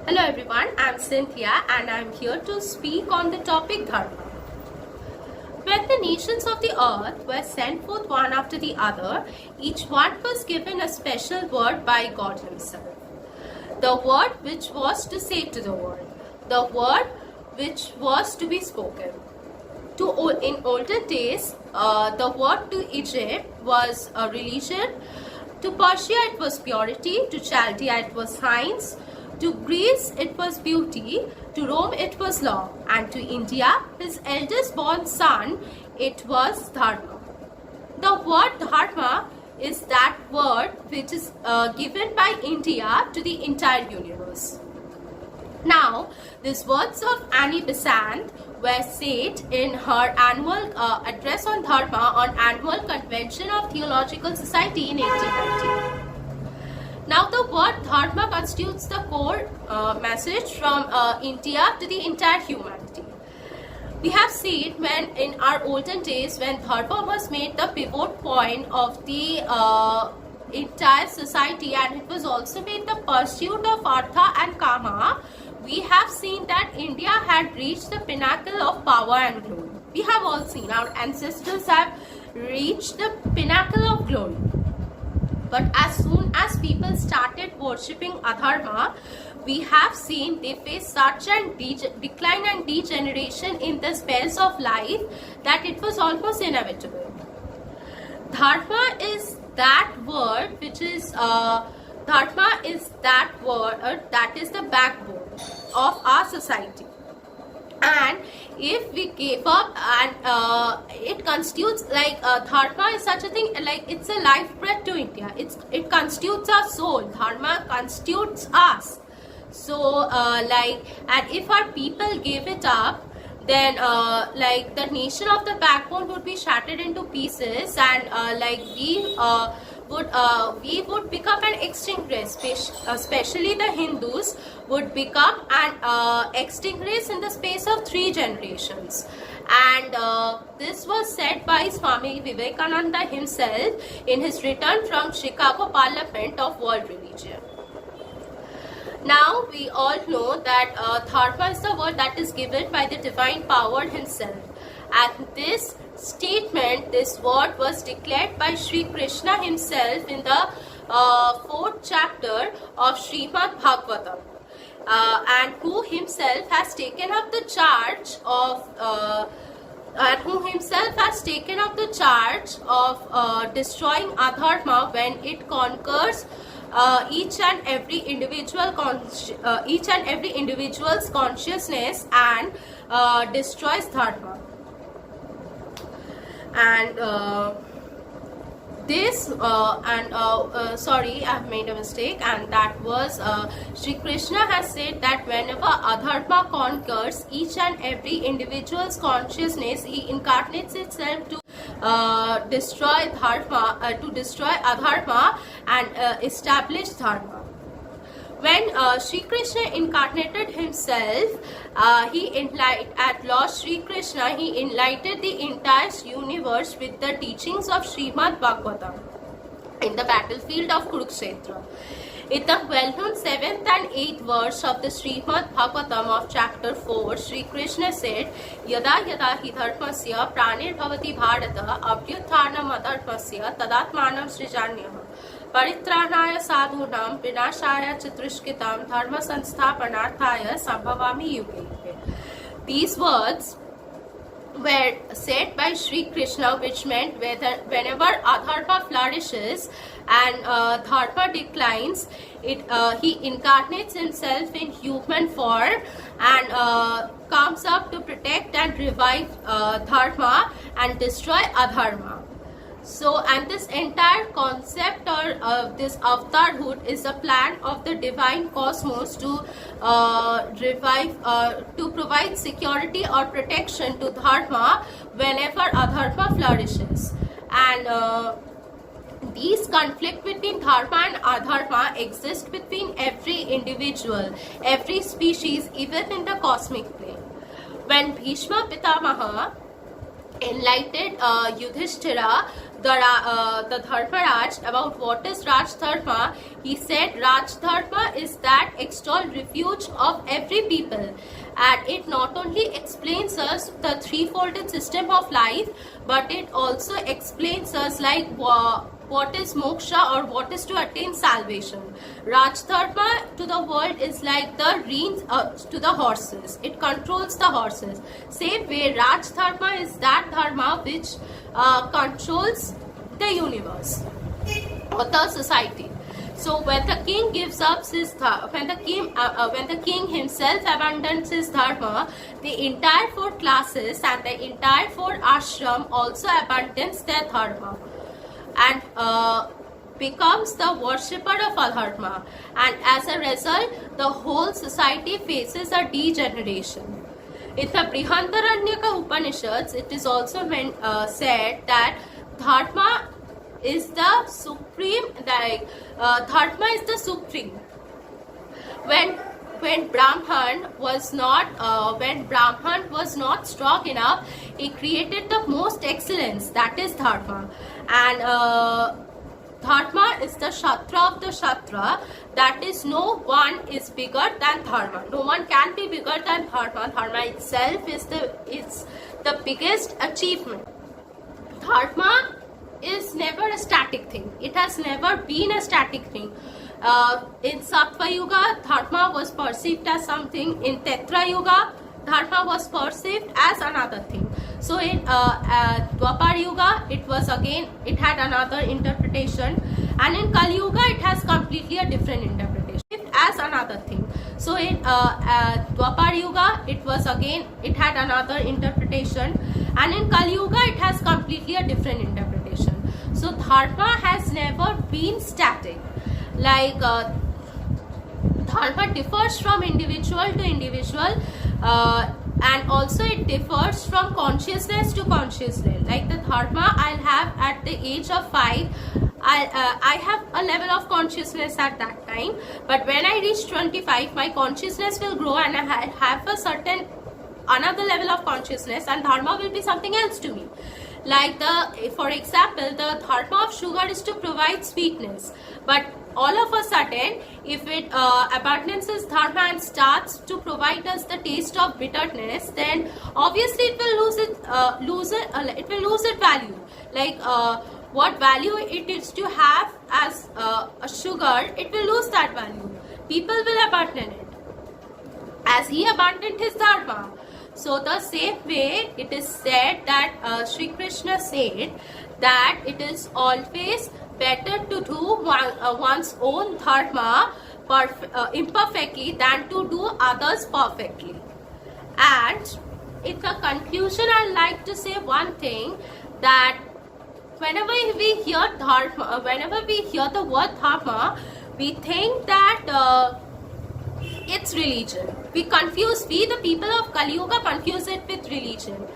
Hello everyone, I'm Cynthia and I'm here to speak on the topic Dharma. When the nations of the earth were sent forth one after the other, each one was given a special word by God Himself. The word which was to say to the world, the word which was to be spoken. In olden days, the word to Egypt was a religion, to Persia it was purity, to Chaldea it was science, to Greece it was beauty, to Rome it was law, and to India, his eldest born son, it was dharma. The word dharma is that word which is given by India to the entire universe. Now, these words of Annie Besant were said in her annual address on Dharma on annual convention of Theological Society in 1890. Now, the word Dharma constitutes the core message from India to the entire humanity. We have seen when in our olden days when Dharma was made the pivot point of the entire society, and it was also made the pursuit of Artha and Kama. We have seen that India had reached the pinnacle of power and glory. We have all seen our ancestors have reached the pinnacle of glory. But as soon as people started worshipping Adharma, we have seen they faced such a decline and degeneration in the spells of life that it was almost inevitable. Dharma is that word which is Dharma is that word that is the backbone of our society. And if we gave up, and it constitutes like Dharma is such a thing, like it's a life breath to India. It constitutes our soul. Dharma constitutes us. So and if our people gave it up, then like the nation of the backbone would be shattered into pieces, and we would become an extinct race. Especially the Hindus would become an extinct race in the space of 3 generations. And this was said by Swami Vivekananda himself in his return from Chicago Parliament of World Religion. Now we all know that Dharma is the word that is given by the divine power himself. And this statement, this word was declared by Sri Krishna himself in the 4th chapter of Srimad Bhagavatam. And who himself has taken up the charge of destroying Adharma when it conquers each and every individual's consciousness and destroys Dharma. And sorry, I've made a mistake, and that was Sri Krishna has said that whenever Adharma conquers each and every individual's consciousness, he incarnates itself to destroy Adharma and establish Dharma. When Sri Krishna incarnated himself, at Lord Sri Krishna, he enlightened the entire universe with the teachings of Srimad Bhagavatam in the battlefield of Kurukshetra. In the well-known 7th and 8th verse of the Srimad Bhagavatam of chapter 4, Sri Krishna said, Yada yada hi dharmasya pranir bhavati bharata abhyutthanam adharmasya tadatmanam srijanyah paritranaya sadhunam vinashaya chitrishkitam dharma sansthapanarthaya sambhavami yuge. These words were said by Sri Krishna, which meant whenever Adharma flourishes and Dharma declines, he incarnates himself in human form and comes up to protect and revive Dharma and destroy Adharma. So, and this entire concept or this avatarhood is a plan of the divine cosmos to to provide security or protection to Dharma whenever Adharma flourishes. And these conflict between Dharma and Adharma exist between every individual, every species, even in the cosmic plane. When Bhishma Pitamaha enlightened Yudhishthira the Dharmaraj about what is Raj Dharma. He said Raj Dharma is that external refuge of every people, and it not only explains us the threefolded system of life, but it also explains us like what is moksha, or what is to attain salvation. Raj Dharma to the world is like the reins to the horses. It controls the horses. Same way, Raj Dharma is that dharma which controls the universe or the society. So when the king gives up his when the king himself abandons his dharma, the entire four classes and the entire four ashram also abandons their dharma and becomes the worshipper of adharma, and as a result the whole society faces a degeneration. In the Brihadaranyaka Upanishads, it is also said that dharma is the supreme, dharma is the supreme. When Brahman was not strong enough, he created the most excellence, that is dharma, and dharma is the shatra of the shatra, that is no one is bigger than dharma. No one can be bigger than dharma. Dharma itself is the biggest achievement. Dharma is never a static thing. It has never been a static thing. In Sattva Yuga, dharma was perceived as something. In Tetra Yuga, dharma was perceived as another thing. So in Dwapar Yuga, it had another interpretation, and in Kali Yuga, it has completely a different interpretation as another thing. So in Dwapar Yuga, it had another interpretation, and in Kali Yuga, it has completely a different interpretation. So dharma has never been static. Like dharma differs from individual to individual, and also it differs from consciousness to consciousness. Like the dharma I'll have at the age of 5, I have a level of consciousness at that time, but when I reach 25, my consciousness will grow and I have a certain another level of consciousness, and dharma will be something else to me. Like for example, the dharma of sugar is to provide sweetness, but all of a sudden, if it abandons its dharma and starts to provide us the taste of bitterness, then obviously it will lose its value. Like what value it is to have as a sugar, it will lose that value. People will abandon it, as he abandoned his dharma. So the same way, it is said that Sri Krishna said that it is always better to do one's own dharma imperfectly than to do others perfectly. And in the conclusion, I like to say one thing, that whenever we hear dharma, whenever we hear the word dharma, we think that it's religion. We the people of Kali Yuga confuse it with religion.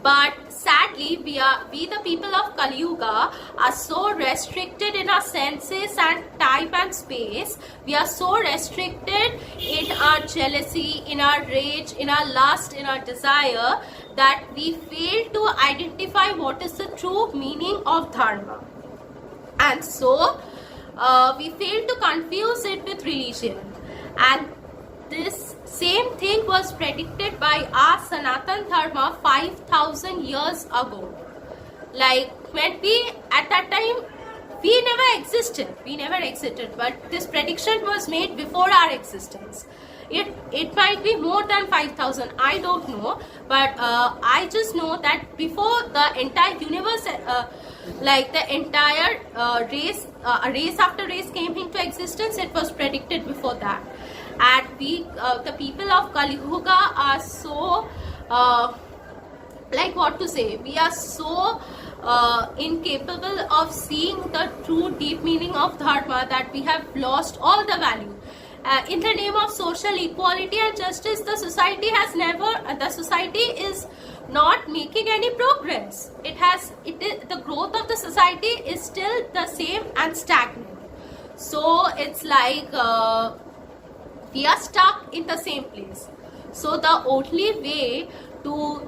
But sadly, we the people of Kali Yuga are so restricted in our senses and time and space. We are so restricted in our jealousy, in our rage, in our lust, in our desire, that we fail to identify what is the true meaning of dharma. And so, we fail to confuse it with religion. And this same thing was predicted by our Sanatan Dharma 5,000 years ago. Like when at that time, we never existed, but this prediction was made before our existence. It might be more than 5,000, I don't know, but I just know that before the entire universe, like the entire race after race came into existence, it was predicted before that. And the people of Kali Yuga are so, like what to say, we are so incapable of seeing the true deep meaning of dharma that we have lost all the value. In the name of social equality and justice, the society is not making any progress. The growth of the society is still the same and stagnant. So it's like we are stuck in the same place. So the only way to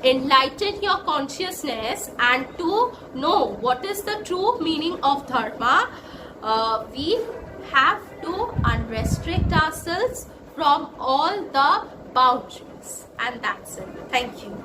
enlighten your consciousness and to know what is the true meaning of dharma, we have to unrestrict ourselves from all the boundaries. And that's it. Thank you.